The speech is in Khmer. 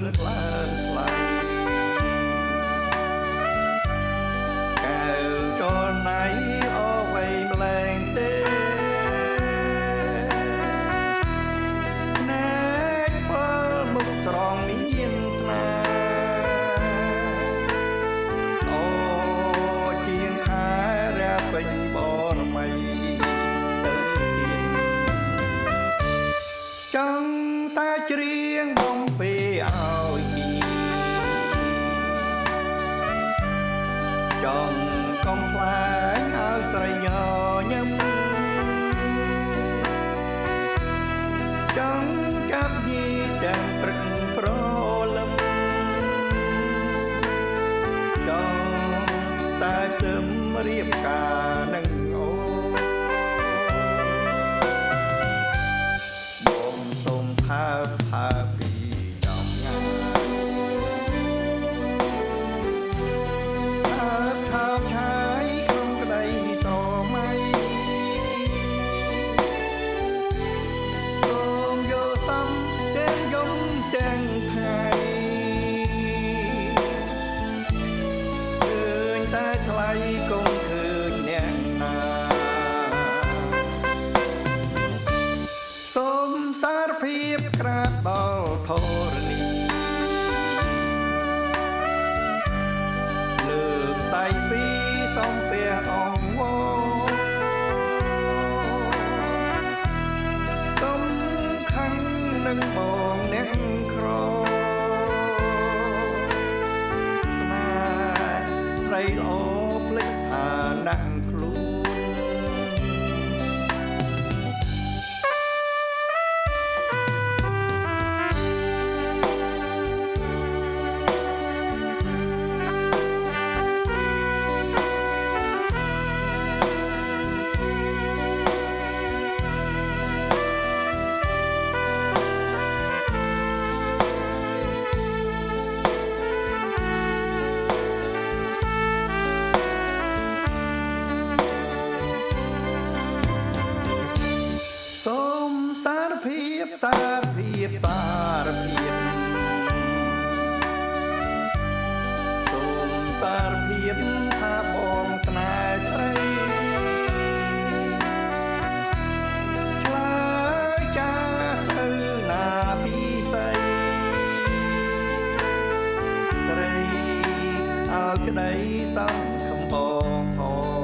ដឹងខ្លាំងខ្លាំងកែវចរណៃអវ័យម្លែងទេណែពលមុខស្រងមានស្នាអូជាងខែរាពេញបរមីទៅទៀតចង់តែច្រៀងបំពេឲ្យគីចង់កំផ្លាញឲ្យស្រីញញឹមចង់ចាប់ញីទាំងព្រឹកប្រលឹមចង់តែទឹមរៀបការនឹងអូបងសូមថើបពីចំងាយថើបឆាយក្នុងក្តីស្រមៃសូមយកសំទាំងយំទាំងថ្ងៃឃើញតែថ្លៃកុំឃើញអ្នកណាសូមសារភាពក្រាបដល់ធរណីលើកដៃពីរសំពះអង្វរទុំខឹងនឹងបងអ្នកក្រស្នេហ៍ស្រីល្អភ្លេចថាដាក់ខ្លួនសូមសារភាពសារភាពសារភាពសូមសារភាពថាបងស្នេហ៍ស្រីឆ្លើយចាទៅណាពីស្រីស្រីឲ្យក្តីសំខំបងផង